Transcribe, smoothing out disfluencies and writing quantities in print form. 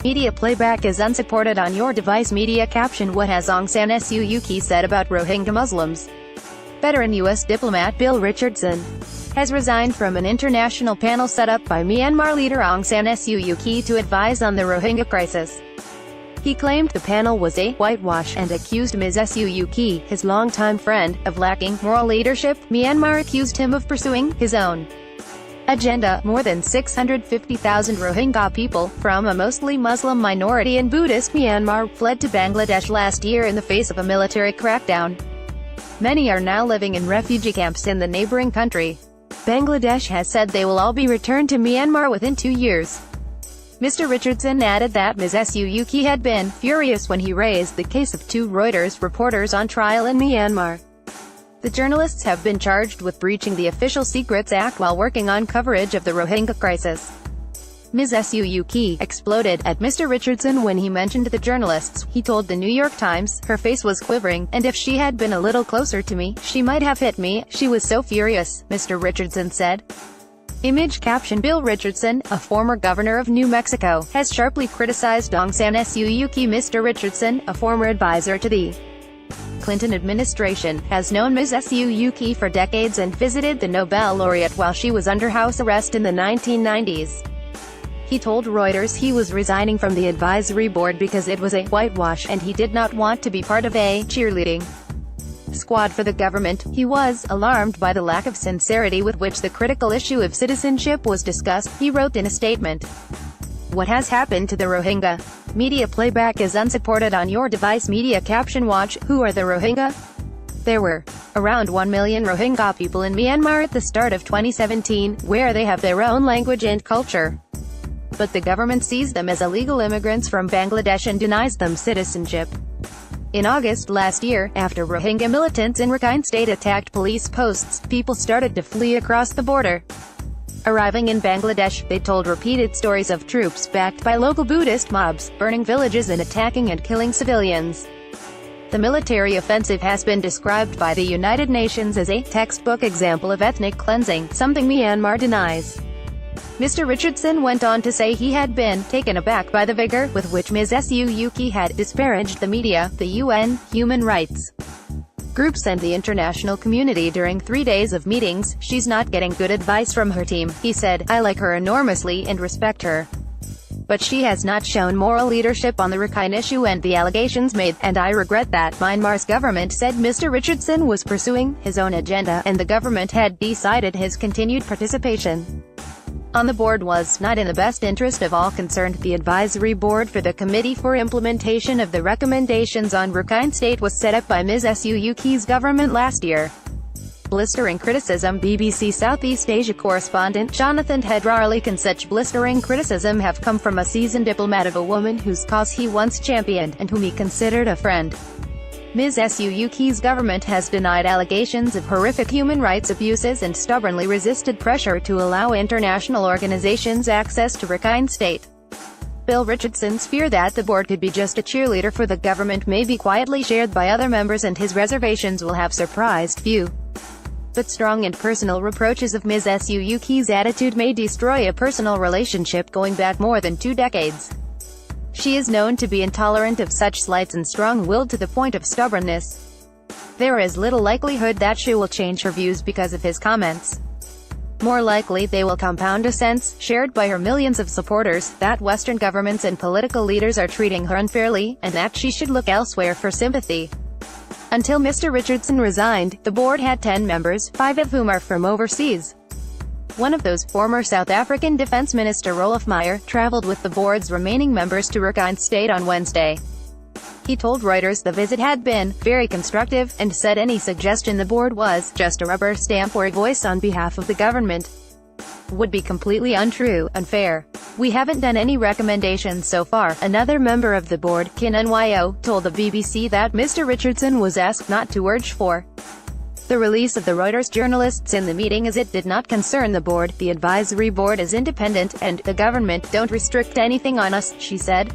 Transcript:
Media playback is unsupported on your device. Media caption: What has Aung San Suu Kyi said about Rohingya Muslims? Veteran U.S. diplomat Bill Richardson has resigned from an international panel set up by Myanmar leader Aung San Suu Kyi to advise on the Rohingya crisis. He claimed the panel was a whitewash and accused Ms. Suu Kyi, his longtime friend, of lacking moral leadership. Myanmar accused him of pursuing his own agenda. More than 650,000 Rohingya people, from a mostly Muslim minority in Buddhist Myanmar, fled to Bangladesh last year in the face of a military crackdown. Many are now living in refugee camps in the neighboring country. Bangladesh has said they will all be returned to Myanmar within 2 years. Mr. Richardson added that Ms. Suu Kyi had been furious when he raised the case of 2 Reuters reporters on trial in Myanmar. The journalists have been charged with breaching the Official Secrets Act while working on coverage of the Rohingya crisis. Ms. Suu Kyi exploded at Mr. Richardson when he mentioned the journalists. He told the New York Times, "Her face was quivering, and if she had been a little closer to me, she might have hit me. She was so furious," Mr. Richardson said. Image caption: Bill Richardson, a former governor of New Mexico, has sharply criticized Aung San Suu Kyi. Mr. Richardson, a former advisor to the Clinton administration, has known Ms. Suu Kyi for decades and visited the Nobel laureate while she was under house arrest in the 1990s. He told Reuters he was resigning from the advisory board because it was a whitewash and he did not want to be part of a cheerleading squad for the government. He was alarmed by the lack of sincerity with which the critical issue of citizenship was discussed, he wrote in a statement. What has happened to the Rohingya? Media playback is unsupported on your device. Media caption: Watch, who are the Rohingya? There were around 1 million Rohingya people in Myanmar at the start of 2017, where they have their own language and culture. But the government sees them as illegal immigrants from Bangladesh and denies them citizenship. In August last year, after Rohingya militants in Rakhine State attacked police posts, people started to flee across the border. Arriving in Bangladesh, they told repeated stories of troops backed by local Buddhist mobs, burning villages and attacking and killing civilians. The military offensive has been described by the United Nations as a textbook example of ethnic cleansing, something Myanmar denies. Mr. Richardson went on to say he had been taken aback by the vigor with which Ms. Suu Kyi had disparaged the media, the UN, human rights groups and the international community during 3 days of meetings. She's not getting good advice from her team, he said. I like her enormously and respect her, but she has not shown moral leadership on the Rakhine issue and the allegations made, and I regret that. Myanmar's government said Mr. Richardson was pursuing his own agenda, and the government had decided his continued participation on the board was not in the best interest of all concerned. The advisory board for the Committee for Implementation of the Recommendations on Rakhine State was set up by Ms. Suu Kyi's government last year. Blistering criticism. BBC Southeast Asia correspondent Jonathan Hedrarlikan. Such blistering criticism have come from a seasoned diplomat of a woman whose cause he once championed, and whom he considered a friend. Ms. Suu Kyi's government has denied allegations of horrific human rights abuses and stubbornly resisted pressure to allow international organizations access to Rakhine State. Bill Richardson's fear that the board could be just a cheerleader for the government may be quietly shared by other members, and his reservations will have surprised few. But strong and personal reproaches of Ms. Suu Kyi's attitude may destroy a personal relationship going back more than 2 decades. She is known to be intolerant of such slights and strong-willed to the point of stubbornness. There is little likelihood that she will change her views because of his comments. More likely they will compound a sense, shared by her millions of supporters, that Western governments and political leaders are treating her unfairly, and that she should look elsewhere for sympathy. Until Mr. Richardson resigned, the board had 10 members, 5 of whom are from overseas. One of those, former South African Defense Minister Rolf Meyer, traveled with the board's remaining members to Rakhine State on Wednesday. He told Reuters the visit had been very constructive, and said any suggestion the board was just a rubber stamp or a voice on behalf of the government would be completely untrue, unfair. We haven't done any recommendations so far. Another member of the board, Kin Nyo, told the BBC that Mr. Richardson was asked not to urge for the release of the Reuters journalists in the meeting, as it did not concern the board. The advisory board is independent, and the government don't restrict anything on us, she said.